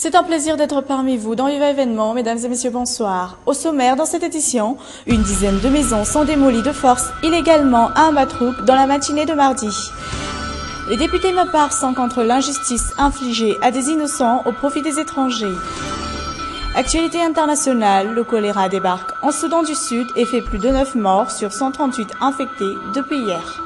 C'est un plaisir d'être parmi vous dans Viva Événement, mesdames et messieurs, bonsoir. Au sommaire, dans cette édition, une dizaine de maisons sont démolies de force illégalement à Ambatrouk dans la matinée de mardi. Les députés Mapar sont contre l'injustice infligée à des innocents au profit des étrangers. Actualité internationale, le choléra débarque en Soudan du Sud et fait plus de 9 morts sur 138 infectés depuis hier.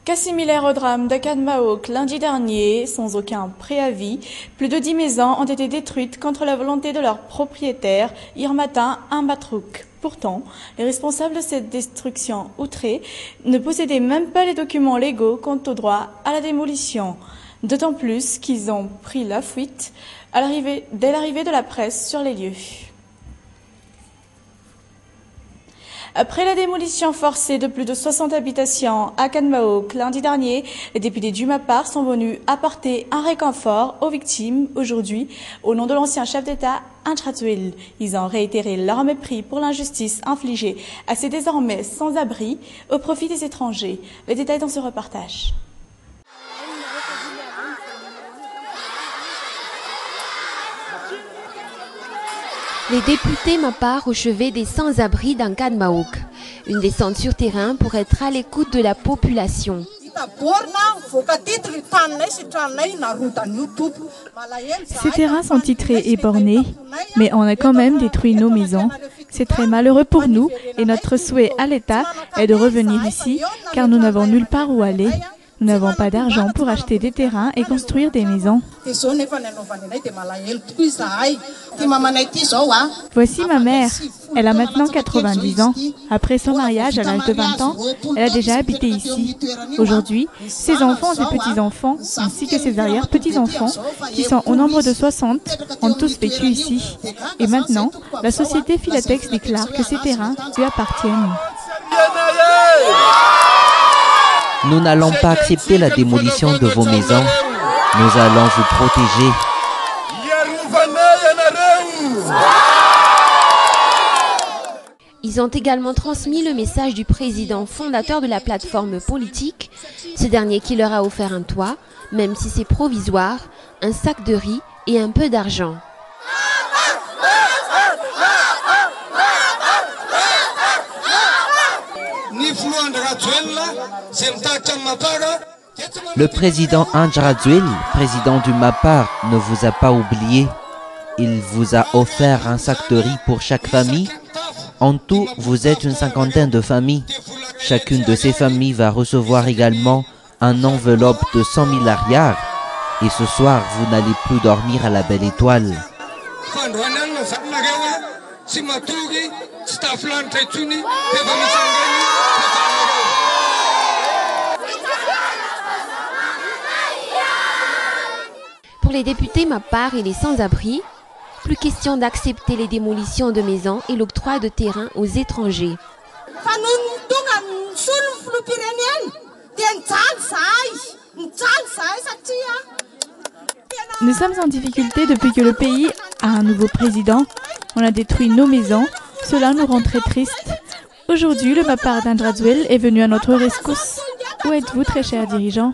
Cas similaire au drame d'Akadmaok lundi dernier, sans aucun préavis, plus de 10 maisons ont été détruites contre la volonté de leurs propriétaires hier matin à Ambatrouk. Pourtant, les responsables de cette destruction outrée ne possédaient même pas les documents légaux quant au droit à la démolition. D'autant plus qu'ils ont pris la fuite dès l'arrivée de la presse sur les lieux. Après la démolition forcée de plus de 60 habitations à Akadmaok lundi dernier, les députés du Mapar sont venus apporter un réconfort aux victimes aujourd'hui au nom de l'ancien chef d'État Andradouel. Ils ont réitéré leur mépris pour l'injustice infligée à ces désormais sans-abri au profit des étrangers. Les détails dans ce reportage. Les députés Mapar au chevet des sans-abri d'Akadmaok. Une descente sur terrain pour être à l'écoute de la population. Ces terrains sont titrés et bornés, mais on a quand même détruit nos maisons. C'est très malheureux pour nous et notre souhait à l'État est de revenir ici car nous n'avons nulle part où aller. Nous n'avons pas d'argent pour acheter des terrains et construire des maisons. Voici ma mère. Elle a maintenant 90 ans. Après son mariage à l'âge de 20 ans, elle a déjà habité ici. Aujourd'hui, ses enfants et petits-enfants, ainsi que ses arrière-petits-enfants, qui sont au nombre de 60, ont tous vécu ici. Et maintenant, la société Philatex déclare que ces terrains lui appartiennent. Nous n'allons pas accepter la démolition de vos maisons. Nous allons vous protéger. Ils ont également transmis le message du président fondateur de la plateforme politique, ce dernier qui leur a offert un toit, même si c'est provisoire, un sac de riz et un peu d'argent. Le président Andradouel, président du Mapar, ne vous a pas oublié. Il vous a offert un sac de riz pour chaque famille. En tout, vous êtes une cinquantaine de familles. Chacune de ces familles va recevoir également une enveloppe de 100 000 ariars. Et ce soir, vous n'allez plus dormir à la Belle Étoile. Pour les députés Mapar et les sans-abri, plus question d'accepter les démolitions de maisons et l'octroi de terrains aux étrangers. Nous sommes en difficulté depuis que le pays a un nouveau président. On a détruit nos maisons. Cela nous rend très tristes. Aujourd'hui, le Mapar d'Andradouel est venu à notre rescousse. Où êtes-vous, très chers dirigeants?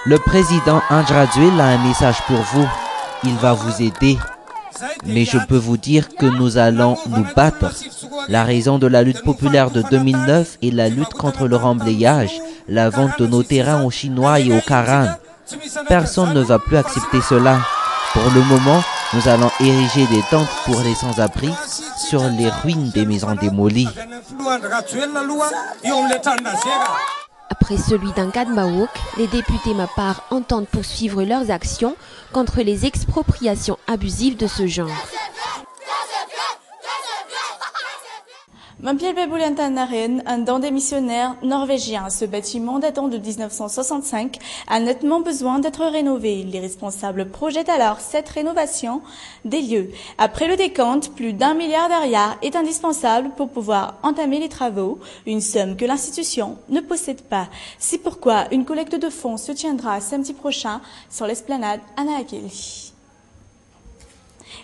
Le président Andradouel a un message pour vous. Il va vous aider. Mais je peux vous dire que nous allons nous battre. La raison de la lutte populaire de 2009 est la lutte contre le remblayage, la vente de nos terrains aux Chinois et aux Karan. Personne ne va plus accepter cela. Pour le moment, nous allons ériger des tentes pour les sans-abri sur les ruines des maisons démolies. Après celui d'Akadmaok, les députés Mapar entendent poursuivre leurs actions contre les expropriations abusives de ce genre. Mampielbebuliantanaren, un don des missionnaires norvégiens. Ce bâtiment datant de 1965 a nettement besoin d'être rénové. Les responsables projettent alors cette rénovation des lieux. Après le décompte, plus d'1 milliard d'arias est indispensable pour pouvoir entamer les travaux, une somme que l'institution ne possède pas. C'est pourquoi une collecte de fonds se tiendra samedi prochain sur l'esplanade Anaakeli.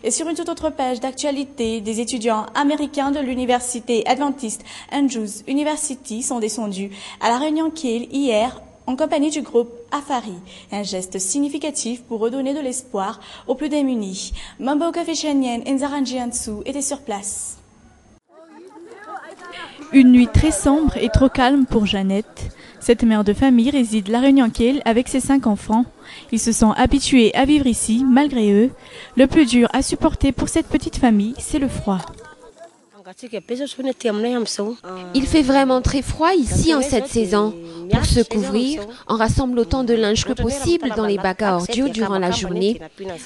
Et sur une toute autre page d'actualité, des étudiants américains de l'université adventiste Andrews University sont descendus à la réunion Kiel hier en compagnie du groupe Afari. Un geste significatif pour redonner de l'espoir aux plus démunis. Mambo Kafechanien et Nzaranjiansu étaient sur place. Une nuit très sombre et trop calme pour Jeannette. Cette mère de famille réside la réunion Kiel avec ses 5 enfants. Ils se sont habitués à vivre ici, malgré eux. Le plus dur à supporter pour cette petite famille, c'est le froid. Il fait vraiment très froid ici en cette saison. Pour se couvrir, on rassemble autant de linge que possible dans les bacs à ordures durant la journée.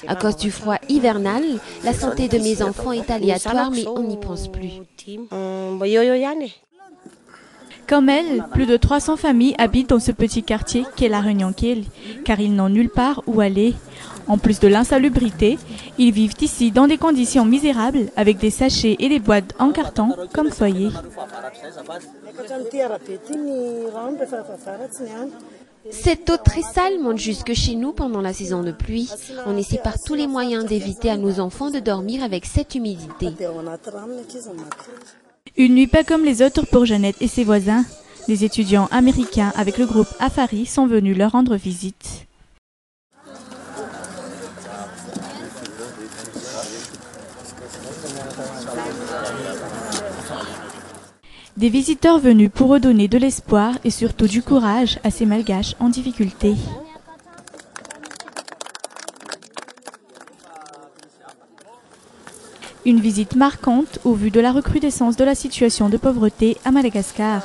À cause du froid hivernal, la santé de mes enfants est aléatoire, mais on n'y pense plus. Comme elle, plus de 300 familles habitent dans ce petit quartier qu'est la réunion Kiel, car ils n'ont nulle part où aller. En plus de l'insalubrité, ils vivent ici dans des conditions misérables avec des sachets et des boîtes en carton comme foyer. Cette eau très sale monte jusque chez nous pendant la saison de pluie. On essaie par tous les moyens d'éviter à nos enfants de dormir avec cette humidité. Une nuit pas comme les autres pour Jeannette et ses voisins. Les étudiants américains avec le groupe Afari sont venus leur rendre visite. Des visiteurs venus pour redonner de l'espoir et surtout du courage à ces Malgaches en difficulté. Une visite marquante au vu de la recrudescence de la situation de pauvreté à Madagascar.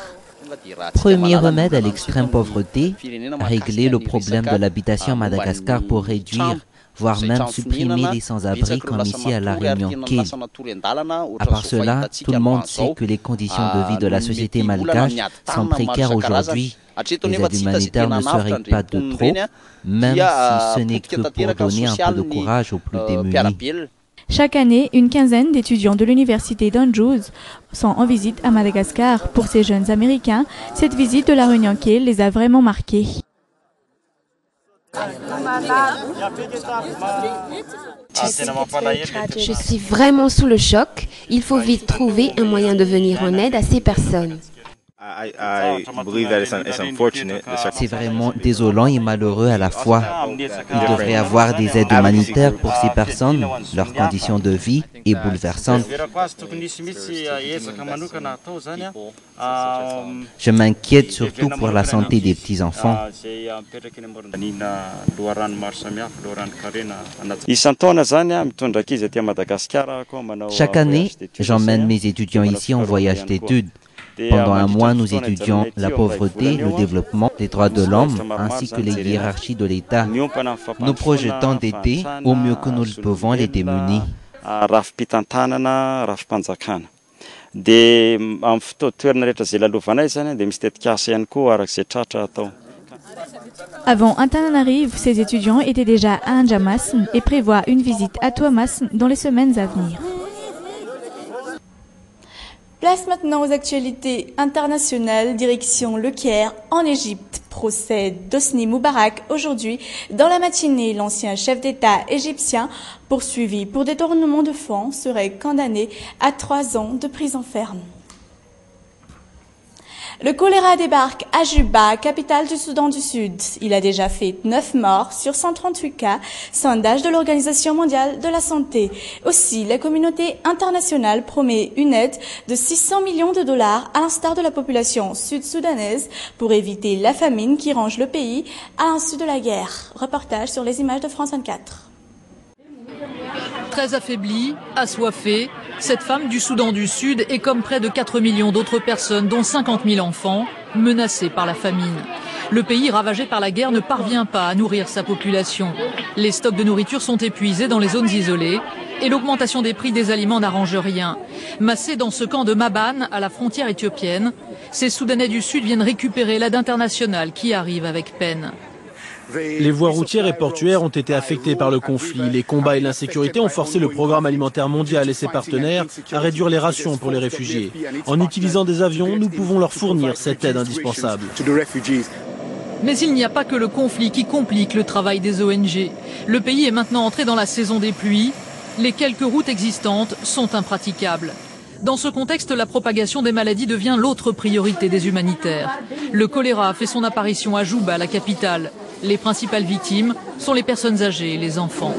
Premier remède à l'extrême pauvreté, régler le problème de l'habitation à Madagascar pour réduire, voire même supprimer les sans-abri comme ici à la réunion Kiel. À part cela, tout le monde sait que les conditions de vie de la société malgache sont précaires aujourd'hui. Les aides humanitaires ne seraient pas de trop, même si ce n'est que pour donner un peu de courage aux plus démunis. Chaque année, une quinzaine d'étudiants de l'université d'Andrews sont en visite à Madagascar. Pour ces jeunes Américains, cette visite de la réunion Kiel les a vraiment marqués. Je suis vraiment sous le choc. Il faut vite trouver un moyen de venir en aide à ces personnes. C'est vraiment désolant et malheureux à la fois. Il devrait y avoir des aides humanitaires pour ces personnes. Leur condition de vie est bouleversante. Je m'inquiète surtout pour la santé des petits-enfants. Chaque année, j'emmène mes étudiants ici en voyage d'études. Pendant un mois, nous étudions la pauvreté, le développement, les droits de l'homme, ainsi que les hiérarchies de l'État. Nous projetons d'aider au mieux que nous le pouvons les démunis. Avant Antananarive, ces étudiants étaient déjà à Anjamasn et prévoient une visite à Tuamasn dans les semaines à venir. Place maintenant aux actualités internationales. Direction Le Caire, en Égypte. Procès d'Hosni Moubarak aujourd'hui. Dans la matinée, l'ancien chef d'État égyptien, poursuivi pour détournement de fonds, serait condamné à 3 ans de prison ferme. Le choléra débarque à Juba, capitale du Soudan du Sud. Il a déjà fait 9 morts sur 138 cas, sondage de l'Organisation mondiale de la santé. Aussi, la communauté internationale promet une aide de 600 millions de dollars à l'instar de la population sud-soudanaise pour éviter la famine qui ronge le pays à l'insu de la guerre. Reportage sur les images de France 24. Très affaiblie, assoiffée, cette femme du Soudan du Sud est comme près de 4 millions d'autres personnes, dont 50 000 enfants, menacés par la famine. Le pays ravagé par la guerre ne parvient pas à nourrir sa population. Les stocks de nourriture sont épuisés dans les zones isolées et l'augmentation des prix des aliments n'arrange rien. Massés dans ce camp de Maban, à la frontière éthiopienne, ces Soudanais du Sud viennent récupérer l'aide internationale qui arrive avec peine. Les voies routières et portuaires ont été affectées par le conflit. Les combats et l'insécurité ont forcé le Programme alimentaire mondial et ses partenaires à réduire les rations pour les réfugiés. En utilisant des avions, nous pouvons leur fournir cette aide indispensable. Mais il n'y a pas que le conflit qui complique le travail des ONG. Le pays est maintenant entré dans la saison des pluies. Les quelques routes existantes sont impraticables. Dans ce contexte, la propagation des maladies devient l'autre priorité des humanitaires. Le choléra fait son apparition à Juba, la capitale. Les principales victimes sont les personnes âgées et les enfants.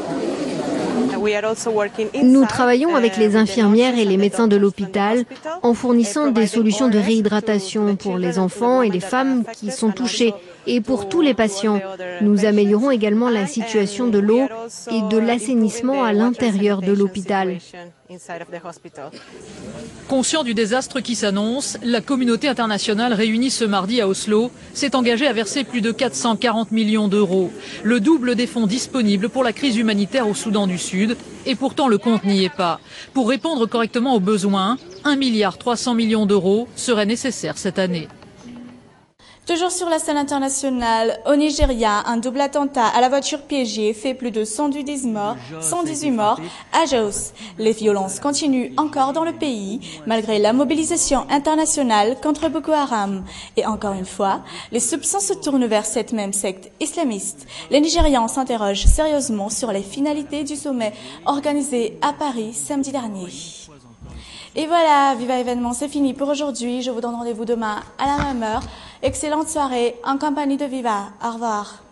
Nous travaillons avec les infirmières et les médecins de l'hôpital en fournissant des solutions de réhydratation pour les enfants et les femmes qui sont touchées et pour tous les patients. Nous améliorons également la situation de l'eau et de l'assainissement à l'intérieur de l'hôpital. Conscient du désastre qui s'annonce, la communauté internationale réunie ce mardi à Oslo s'est engagée à verser plus de 440 millions d'euros, le double des fonds disponibles pour la crise humanitaire au Soudan du Sud. Et pourtant, le compte n'y est pas. Pour répondre correctement aux besoins, 1,3 milliard d'euros seraient nécessaires cette année. Toujours sur la scène internationale, au Nigeria, un double attentat à la voiture piégée fait plus de 118 morts à Jos. Les violences continuent encore dans le pays, malgré la mobilisation internationale contre Boko Haram. Et encore une fois, les soupçons se tournent vers cette même secte islamiste. Les Nigérians s'interrogent sérieusement sur les finalités du sommet organisé à Paris samedi dernier. Et voilà, Viva Événement, c'est fini pour aujourd'hui. Je vous donne rendez-vous demain à la même heure. Excellente soirée en compagnie de Viva. Au revoir.